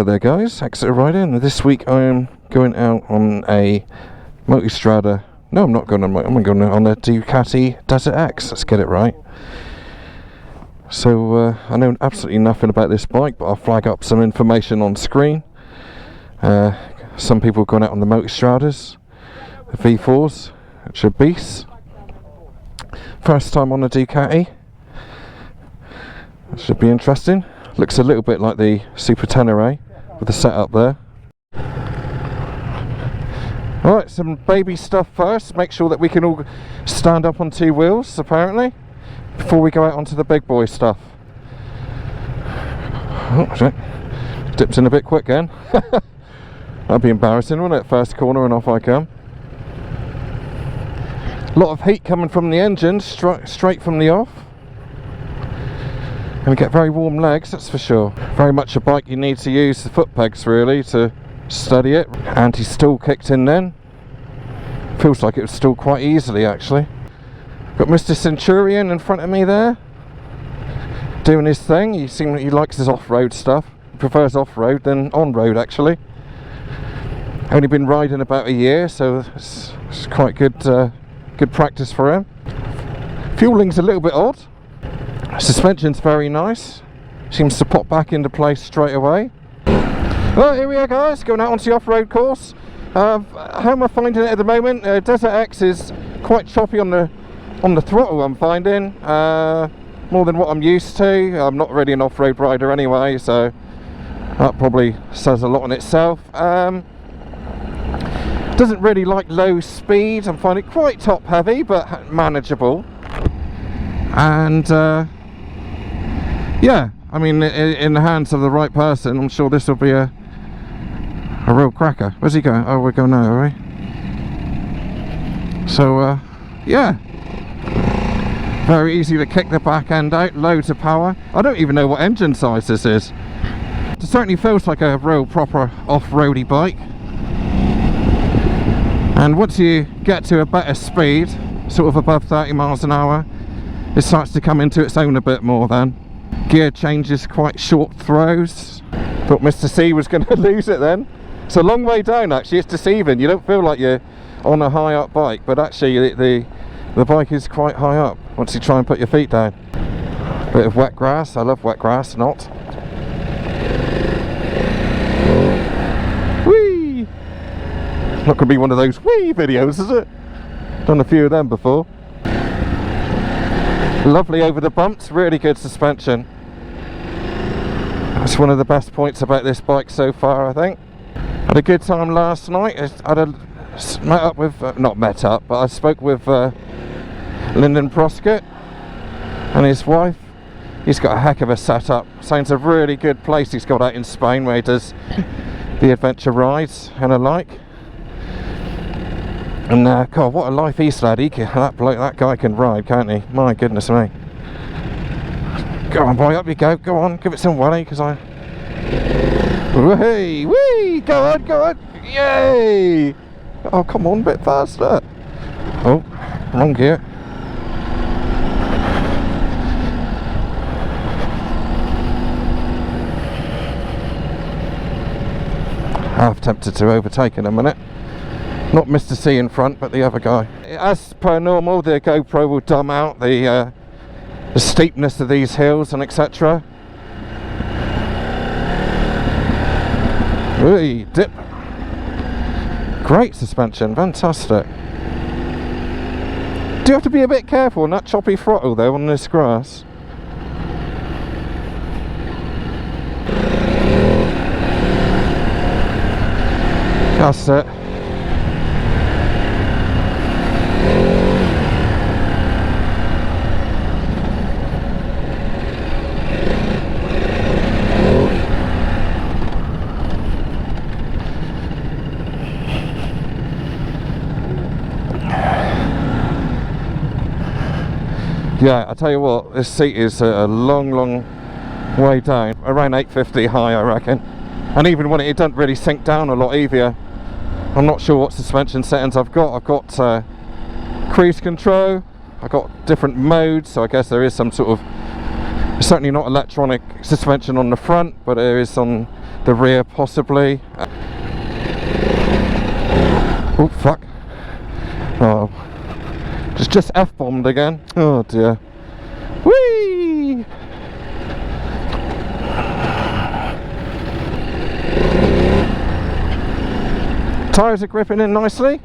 Hello there guys, ExeterRider, and this week I am going out on a multistrada. No, I'm not going on. I'm going on a Ducati Desert X. Let's get it right. So I know absolutely nothing about this bike, but I'll flag up some information on screen. Some people going out on the multistradas, the V4s, which are beasts. First time on a Ducati. That should be interesting. Looks a little bit like the Super Tenere with the setup there. Alright, some baby stuff first. Make sure that we can all stand up on two wheels, apparently, before we go out onto the big boy stuff. Oh shit, dipped in a bit quick then. That'd be embarrassing, wouldn't it? First corner and off I come. A lot of heat coming from the engine, straight from the off. Going to get very warm legs, that's for sure. Very much a bike you need to use the foot pegs really to steady it. Anti-stall kicked in then. Feels like it would stall quite easily actually. Got Mr. Centurion in front of me there, doing his thing. He likes his off-road stuff. He prefers off-road than on-road actually. Only been riding about a year, so it's quite good practice for him. Fueling's a little bit odd. Suspension's very nice. Seems to pop back into place straight away. Well, here we are guys, going out onto the off-road course. How am I finding it at the moment? Desert X is quite choppy on the throttle, I'm finding. More than what I'm used to. I'm not really an off-road rider anyway, so that probably says a lot in itself. Doesn't really like low speed. I'm finding it quite top heavy, but manageable. And yeah, I mean, in the hands of the right person, I'm sure this will be a real cracker. Where's he going? Oh, we're going now, are we? So yeah, very easy to kick the back end out, loads of power. I don't even know what engine size this is. It certainly feels like a real proper off-roady bike. And once you get to a better speed, sort of above 30 miles an hour, it starts to come into its own a bit more then. Gear changes, quite short throws. Thought Mr. C was going to lose it then. It's a long way down actually, it's deceiving. You don't feel like you're on a high up bike, but actually the bike is quite high up once you try and put your feet down. Bit of wet grass, I love wet grass, not. Whee! Not going to be one of those whee videos, is it? Done a few of them before. Lovely over the bumps, really good suspension. That's one of the best points about this bike so far, I think. Had a good time last night. I spoke with Lyndon Proscott and his wife. He's got a heck of a setup. Sounds a really good place he's got out in Spain where he does the adventure rides and the like. And God, what a life he's led. That guy can ride, can't he? My goodness me. Go on boy, up you go, go on, give it some welly, because I... Hey, whee, go on, yay! Oh, come on, a bit faster. Oh, wrong gear. Half tempted to overtake in a minute. Not Mr. C in front, but the other guy. As per normal, the GoPro will dumb out the steepness of these hills and etc. Really, dip. Great suspension, fantastic. Do you have to be a bit careful on that choppy throttle though on this grass? That's it. Yeah, I tell you what, this seat is a long way down, around 850 high I reckon, and even when it doesn't really sink down a lot either. I'm not sure what suspension settings I've got. I've got cruise control, I've got different modes, so I guess there is some sort of It's certainly not electronic suspension on the front, but there is on the rear possibly. Oh fuck. Oh, just F-bombed again. Oh dear. Whee! Tyres are gripping in nicely.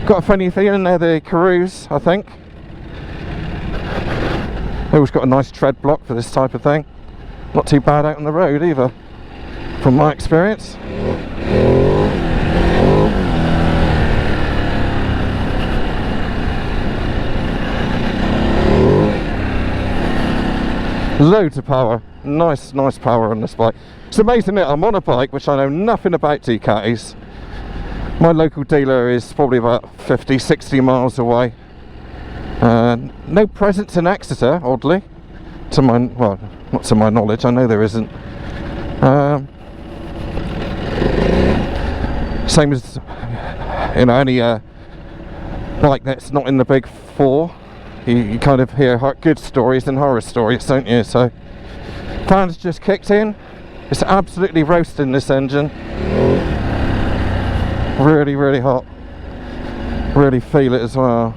Got a funny feeling they're the Carews, I think. They've always got a nice tread block for this type of thing. Not too bad out on the road either, from my experience. Loads of power, nice power on this bike. It's amazing that I'm on a bike which I know nothing about Ducatis. My local dealer is probably about 50-60 miles away. No presence in Exeter, oddly. To my, well, not to my knowledge, I know there isn't. Same as, you know, any bike that's not in the big four. You kind of hear good stories and horror stories, don't you? So, fans just kicked in. It's absolutely roasting this engine. Really hot. Really feel it as well.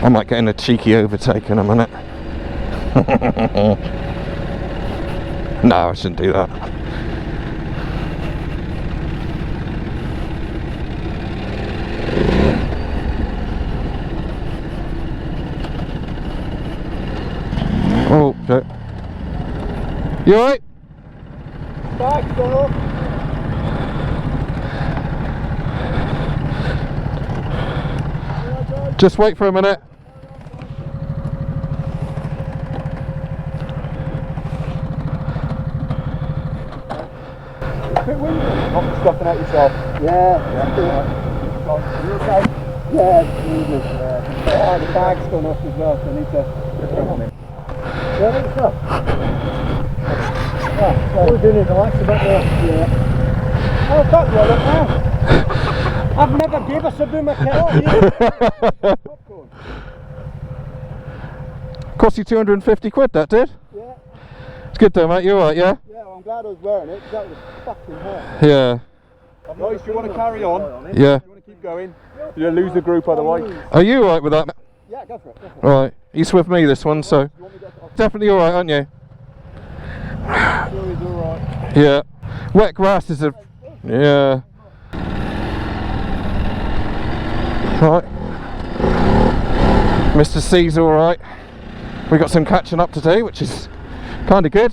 I might get in a cheeky overtake in a minute. No, I shouldn't do that. Oh, shit. You alright? Back, go. Just wait for a minute. Not stuffing out yourself. Yeah. You okay? Yeah, movement. Oh, the bag's gone off as well, so I need to lift on it. Yeah, what's up? What we're doing is relax a bit there. Yeah. Oh, fuck, well, look now. I've never gave us a boom of kettle. Popcorn. Cost you 250 quid, that did? Yeah. It's good though, mate. You alright, yeah? Yeah, well, I'm glad I was wearing it, because that was fucking hot. Yeah. Guys, do you want to carry on? Yeah. Do you want to keep going? You'll lose the group otherwise. Are you alright with that? Yeah, go for it. Alright. He's with me this one, so. Definitely alright, aren't you? Sure he's alright. Yeah. Wet grass is a. Yeah. Right. Mr. C's alright. We got some catching up to do, which is kind of good.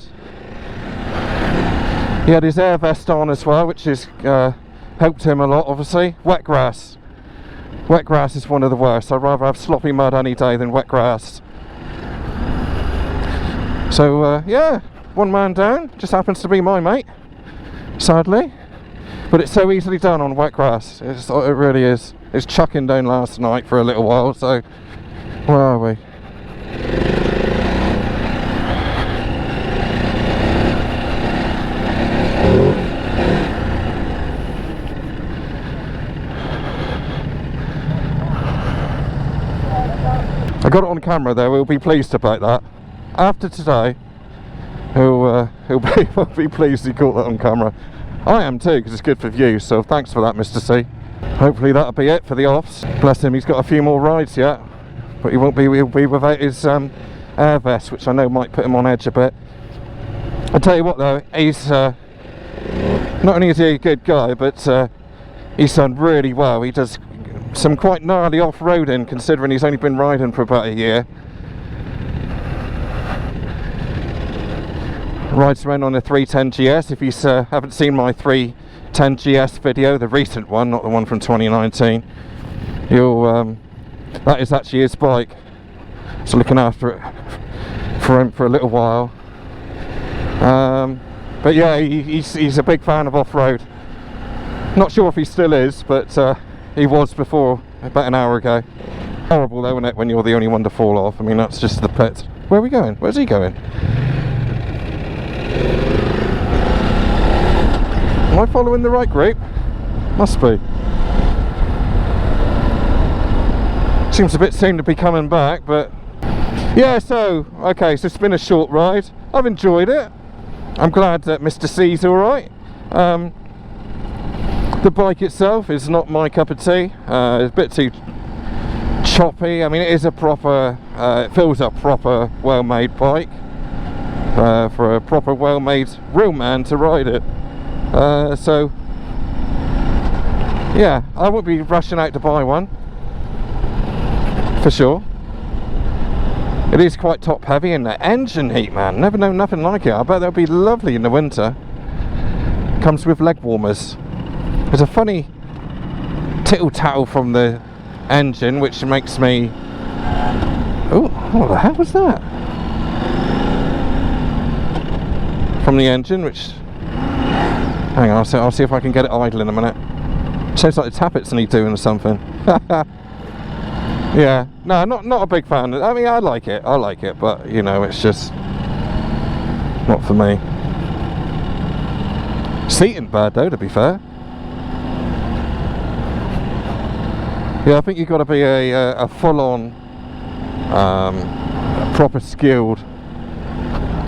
He had his air vest on as well, which has helped him a lot, obviously. Wet grass. Wet grass is one of the worst. I'd rather have sloppy mud any day than wet grass. So, yeah, one man down. Just happens to be my mate, sadly. But it's so easily done on wet grass. It really is. It was chucking down last night for a little while, so where are we? I got it on camera there, we'll be pleased about that. After today, he'll be pleased he caught that on camera. I am too, because it's good for views, so thanks for that, Mr. C. Hopefully that'll be it for the offs. Bless him, he's got a few more rides yet, but he'll be without his air vest, which I know might put him on edge a bit. I tell you what though, he's not only is he a good guy, but he's done really well. He does some quite gnarly off-roading, considering he's only been riding for about a year. Rides around on a 310 GS. If you haven't seen my 310 GS video, the recent one, not the one from 2019, you'll that is actually his bike. So looking after it for him for a little while. But yeah, he's a big fan of off-road. Not sure if he still is, but he was before, about an hour ago. Horrible though, isn't it, when you're the only one to fall off? I mean, that's just the pit. Where are we going? Where's he going? Am I following the right group? Must be. Seems a bit soon to be coming back, but yeah, so okay, so it's been a short ride. I've enjoyed it. I'm glad that Mr. C's alright. The bike itself is not my cup of tea. It's a bit too choppy. I mean, it is a proper, it feels a proper well-made bike for a proper well-made real man to ride it. So yeah, I won't be rushing out to buy one for sure. It is quite top heavy, and the engine heat, man, never known nothing like it. I bet that'll be lovely in the winter. Comes with leg warmers. There's a funny tittle tattle from the engine which makes me, oh, what the hell was that? From the engine, which, hang on, I'll see if I can get it idle in a minute. Sounds like the tappets need doing or something. Yeah, no, not a big fan. I mean, I like it, but you know, it's just not for me. Seating bad though, to be fair. Yeah, I think you've got to be a full-on, proper skilled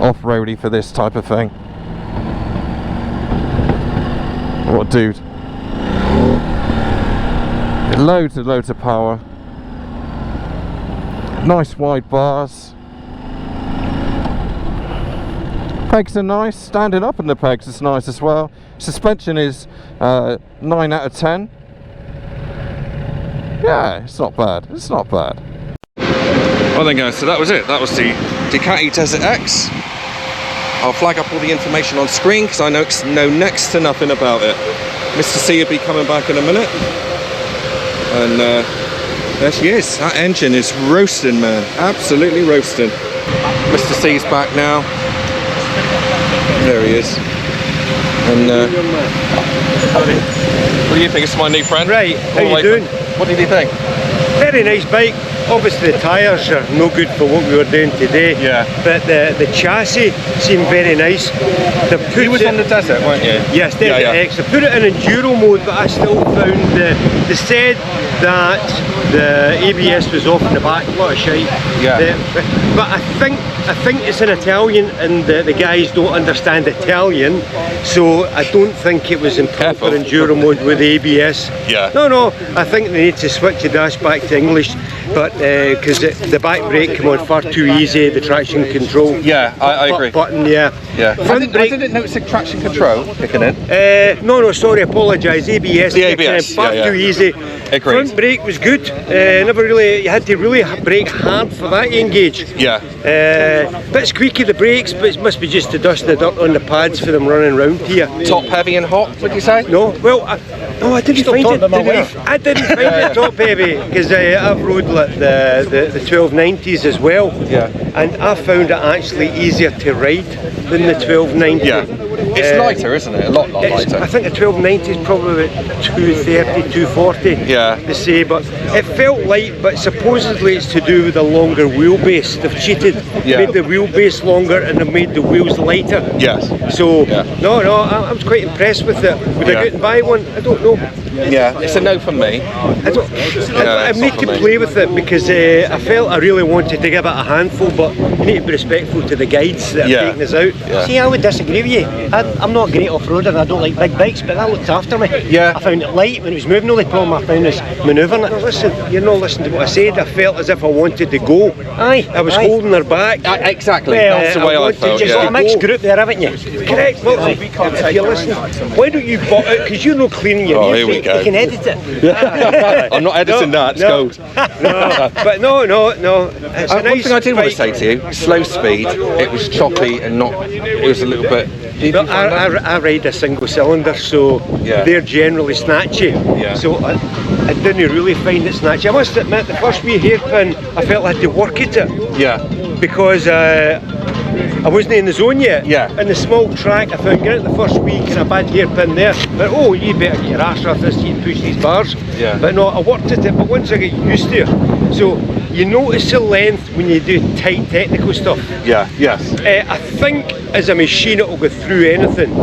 off-roadie for this type of thing. What a dude. Loads and loads of power. Nice wide bars. Pegs are nice. Standing up in the pegs is nice as well. Suspension is 9 out of 10. Yeah, it's not bad. It's not bad. Well then guys, so that was it. That was the Ducati Desert X. I'll flag up all the information on screen because I know next to nothing about it. Mr. C will be coming back in a minute. And there she is. That engine is roasting, man. Absolutely roasting. Mr. C's back now. There he is. And what do you think? It's my new friend. Right, how you doing? What did you think? Very nice bike. Obviously the tyres are no good for what we were doing today. Yeah. But the chassis seemed very nice. You was on the Desert, weren't you? Yes, Desert X. They put it in enduro mode, but I still found they said that the ABS was off in the back. A lot of shite. Yeah. But I think it's in Italian, and the guys don't understand Italian, so I don't think it was in proper enduro mode with the ABS. Yeah. No, I think they need to switch the dash back to English, but because the back brake came on far too easy, the traction control. Yeah, I agree. Button, yeah. Front brake. I didn't notice the traction control kicking in. No, sorry, apologise. ABS. The ABS. Far too easy. Agreed. Front brake was good. Never really. You had to really brake hard for that engage. Yeah. Bit squeaky the brakes, but it must be just the dust and the dirt on the pads for them running around here. Top heavy and hot, would you say? No. Well, I didn't find it. I didn't find it top heavy because I've rode like the 1290s as well. Yeah. And I found it actually easier to ride than the 1290. Yeah. It's lighter, isn't it? A lot lighter. I think the 1290 is probably about 230, 240. Yeah. They say, but it felt light, but supposedly it's to do with the longer wheelbase. They've cheated, made the wheelbase longer, and they've made the wheels lighter. Yes. So, no, I was quite impressed with it. Would I go out and buy one? I don't know. Yeah, it's a no from me. I need to play with it because I felt I really wanted to give it a handful, but you need to be respectful to the guides that are taking us out. Yeah. See, I would disagree with you. I'm not a great off-roader and I don't like big bikes, but that looked after me. Yeah. I found it light when it was moving. The only problem I found is manoeuvring it. Listen, you're not listening to what I said. I felt as if I wanted to go. Aye. I was holding her back. Exactly. That's the way I felt. You've got a mixed group there, haven't you? Correct. Well, if you're listening, why don't you bot it? Because you're not cleaning your ears. Here we go. You can edit it. I'm not editing that. It's gold. But no. It's a nice one thing I did want to say to you: slow speed. It was choppy and not. It was a little bit. Well, I ride a single cylinder, so they're generally snatchy. Yeah. So I didn't really find it snatchy. I must admit, the first wee hairpin, I felt I had to work at it. Yeah. Because I wasn't in the zone yet. Yeah. In the small track, I found get the first week and a bad hairpin there. But you better get your ass off this, you can push these bars. Yeah. But no, I worked at it. But once I get used to it, so you notice the length when you do tight technical stuff. Yeah, yes. I think as a machine it will go through anything,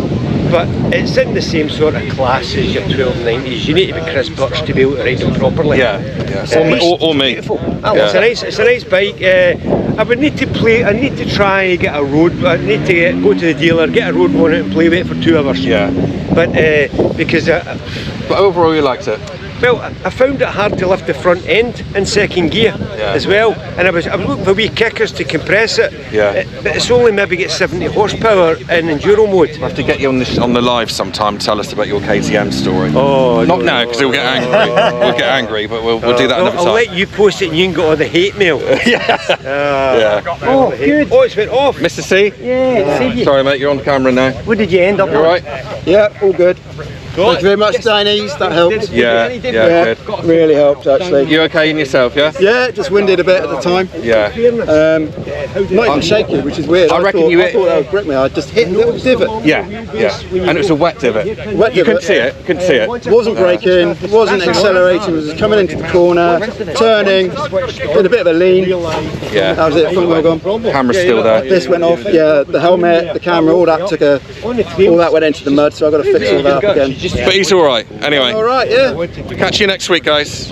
but it's in the same sort of class as your 1290s. You need to be Chris Birch to be able to ride them properly. Yeah, or me. Beautiful. It's a nice bike. I would need to play. I need to try and get a road. I need to go to the dealer, get a road on it, and play with it for 2 hours. Yeah. But because. But overall, you liked it. Well, I found it hard to lift the front end in second gear as well, and I was looking for wee kickers to compress it. Yeah. But it's only maybe get 70 horsepower in enduro mode. We'll have to get you on the live sometime. Tell us about your KTM story. Oh, not now because we'll get angry. We'll get angry, but we'll do that another time. I'll let you post it and you can get all the hate mail. Yeah. Oh, good. Oh, it's went off. Mr. C. Yeah. Sorry, mate. You're on camera now. What did you end up You all right? Yeah, all good. Thank you very much, Chinese. That helped. Yeah, good. Really helped actually. You okay in yourself? Yeah. Yeah, just winded a bit at the time. Yeah. Not even shaky, which is weird. I reckon thought that would grip me. I just hit a little divot. Yeah. And it was a wet divot. Wet You couldn't divot. see it. Wasn't braking, wasn't accelerating, was just coming into the corner, turning, did a bit of a lean. Yeah. That was it, front wheel gone. Camera's still there. This went off, yeah, the helmet, the camera, all that went into the mud, so I've got to fix all that up again. But he's all right. Anyway. All right, yeah. Catch you next week, guys.